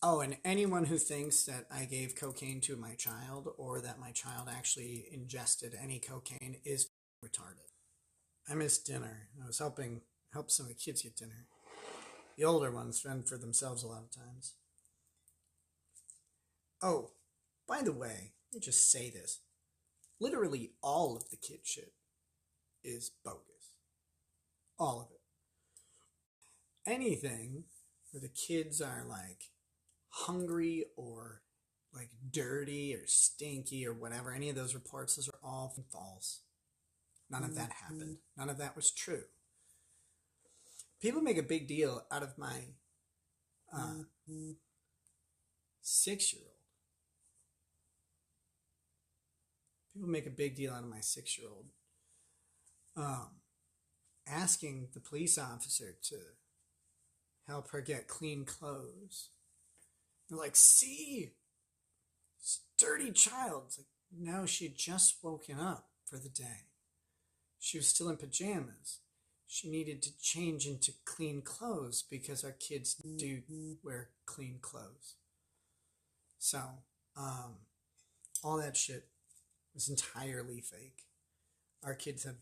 Oh, and anyone who thinks that I gave cocaine to my child or that my child actually ingested any cocaine is retarded. I missed dinner. I was help some of the kids get dinner. The older ones fend for themselves a lot of times. Oh, by the way, let me just say this. Literally all of the kid shit is bogus. All of it. Anything where the kids are like hungry or like dirty or stinky or whatever, any of those reports, those are all false. None of that happened. None of that was true. People make a big deal out of my 6-year-old. People make a big deal out of my 6-year-old. Asking the police officer to help her get clean clothes. They're like, see, this dirty child. It's like, no, she had just woken up for the day. She was still in pajamas. She needed to change into clean clothes because our kids do wear clean clothes. So, all that shit was entirely fake. Our kids have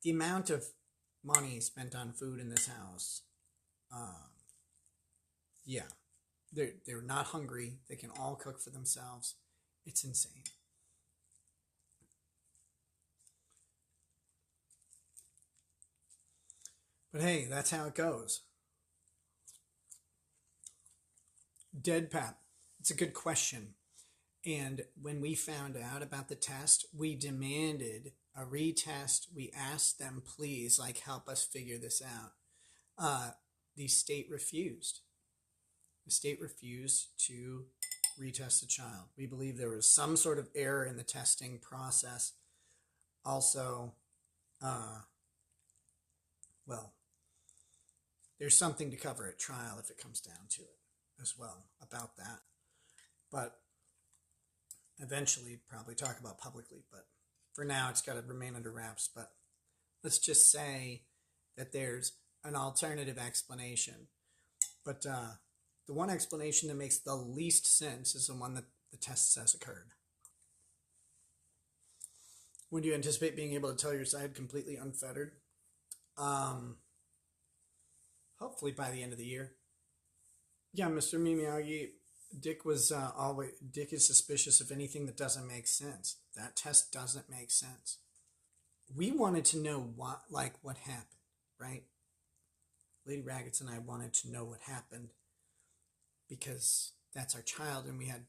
the amount of money spent on food in this house. Yeah, they're not hungry. They can all cook for themselves. It's insane. But hey, that's how it goes. Dead Pap. It's a good question. And when we found out about the test, we demanded a retest. We asked them, please, like, help us figure this out. The state refused. The state refused to retest the child. We believe there was some sort of error in the testing process. Also, well, there's something to cover at trial if it comes down to it as well about that. But eventually probably talk about publicly, but for now it's got to remain under wraps. But let's just say that there's an alternative explanation. But the one explanation that makes the least sense is the one that the test says occurred. When do you anticipate being able to tell your side completely unfettered? Hopefully by the end of the year. Yeah, Mr. Miyagi, Dick is suspicious of anything that doesn't make sense. That test doesn't make sense. We wanted to know what happened, right? Lady Raggets and I wanted to know what happened because that's our child and we had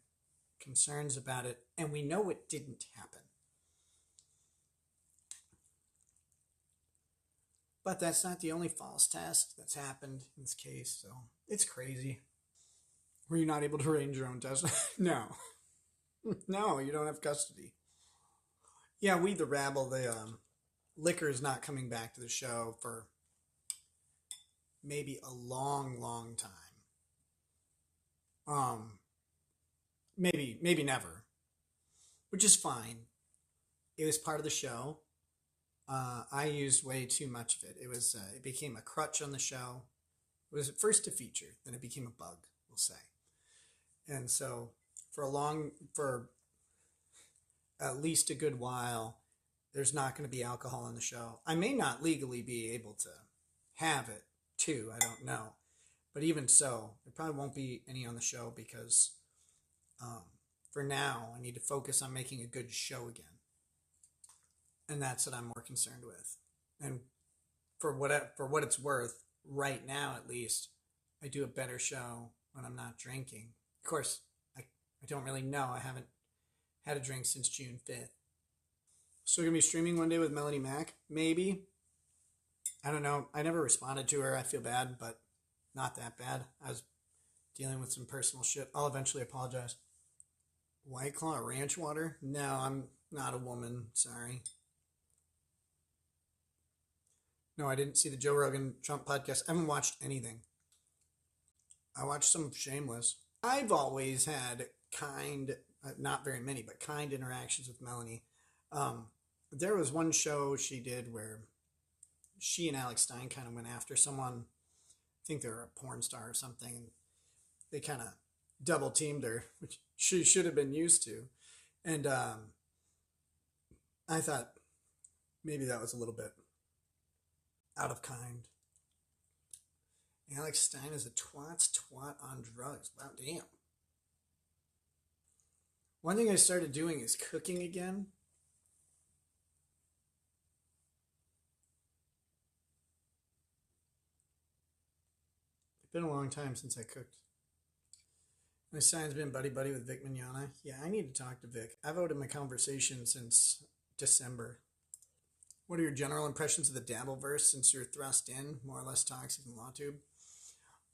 concerns about it, and we know it didn't happen. But that's not the only false test that's happened in this case, so it's crazy. Were you not able to arrange your own test? No. No, you don't have custody. Yeah, we the rabble, the liquor is not coming back to the show for maybe a long, long time. Maybe never, which is fine. It was part of the show. I used way too much of it. It became a crutch on the show. It was at first a feature, then it became a bug, we'll say. And so for at least a good while, there's not going to be alcohol on the show. I may not legally be able to have it too. I don't know. But even so, there probably won't be any on the show because for now, I need to focus on making a good show again. And that's what I'm more concerned with. And for what it's worth, right now at least, I do a better show when I'm not drinking. Of course, I don't really know. I haven't had a drink since June 5th. Still going to be streaming one day with Melanie Mack? Maybe. I don't know. I never responded to her. I feel bad, but not that bad. I was dealing with some personal shit. I'll eventually apologize. White Claw ranch water? No, I'm not a woman. Sorry. No, I didn't see the Joe Rogan Trump podcast. I haven't watched anything. I watched some of Shameless. I've always had kind, not very many, but kind interactions with Melanie. There was one show she did where she and Alex Stein kind of went after someone think they're a porn star or something. They kind of double teamed her, which she should have been used to. And I thought maybe that was a little bit out of kind. Alex Stein is a twat on drugs. Wow, damn. One thing I started doing is cooking again. It's been a long time since I cooked. My Stein's been buddy-buddy with Vic Mignogna. Yeah, I need to talk to Vic. I've owed him a conversation since December. What are your general impressions of the Dabbleverse since you're thrust in, more or less toxic in LawTube?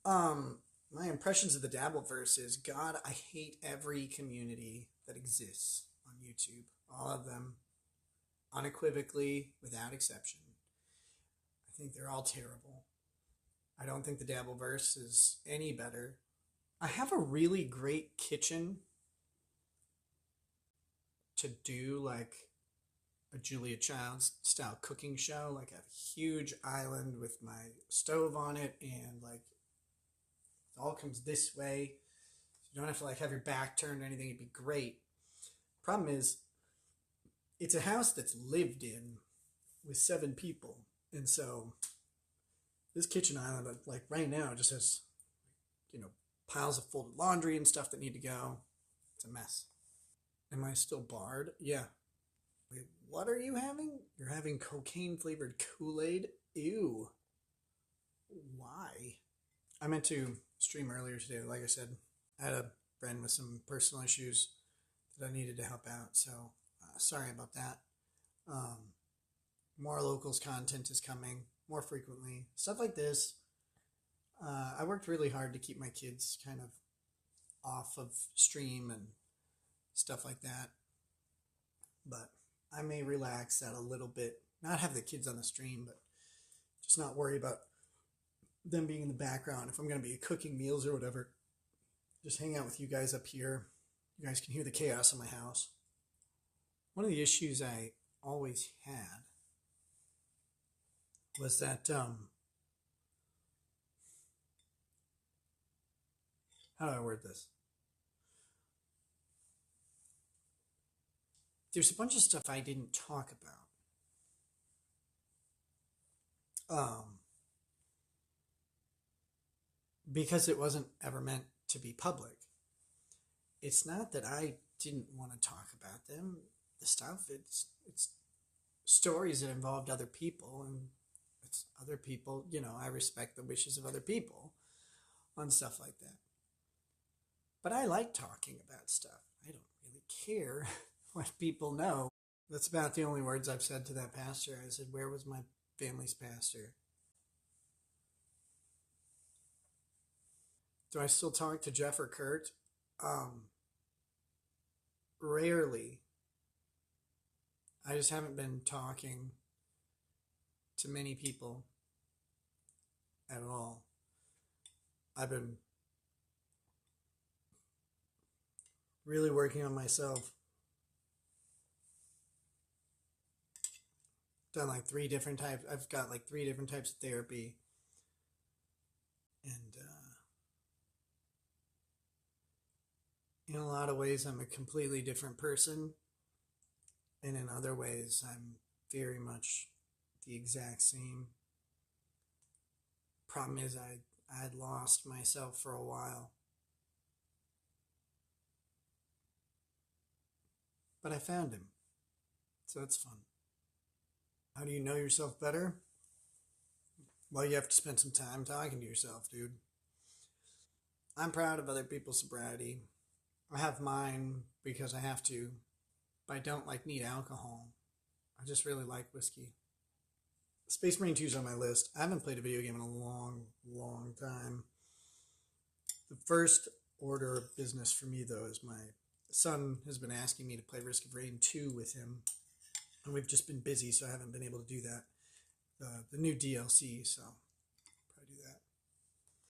My impressions of the Dabbleverse is, God, I hate every community that exists on YouTube. All of them, unequivocally, without exception. I think they're all terrible. I don't think the Dabbleverse is any better. I have a really great kitchen to do like a Julia Childs style cooking show, like a huge island with my stove on it, and like it all comes this way. You don't have to like have your back turned or anything. It'd be great. Problem is, it's a house that's lived in with 7 people, and so this kitchen island, like right now, just has, piles of folded laundry and stuff that need to go. It's a mess. Am I still barred? Yeah. Wait, what are you having? You're having cocaine flavored Kool-Aid? Ew. Why? I meant to stream earlier today. Like I said, I had a friend with some personal issues that I needed to help out. So sorry about that. More locals content is coming more frequently. Stuff like this. I worked really hard to keep my kids kind of off of stream and stuff like that. But I may relax that a little bit. Not have the kids on the stream, but just not worry about them being in the background. If I'm going to be cooking meals or whatever, just hang out with you guys up here. You guys can hear the chaos in my house. One of the issues I always had was that, how do I word this? There's a bunch of stuff I didn't talk about. Because it wasn't ever meant to be public. It's not that I didn't want to talk about them. The stuff, it's stories that involved other people, and it's other people, I respect the wishes of other people on stuff like that. But I like talking about stuff. I don't really care what people know. That's about the only words I've said to that pastor. I said, where was my family's pastor? Do I still talk to Jeff or Kurt? Rarely. I just haven't been talking to many people at all. I've been really working on myself. Done like 3 different types. I've got like 3 different types of therapy. And in a lot of ways, I'm a completely different person. And in other ways, I'm very much the exact same. Problem is, I had lost myself for a while. But I found him. So that's fun. How do you know yourself better? Well, you have to spend some time talking to yourself, dude. I'm proud of other people's sobriety. I have mine because I have to. But I don't need alcohol. I just really like whiskey. Space Marine 2 is on my list. I haven't played a video game in a long, long time. The first order of business for me, though, is my son has been asking me to play Risk of Rain 2 with him. And we've just been busy, so I haven't been able to do that. The new DLC, so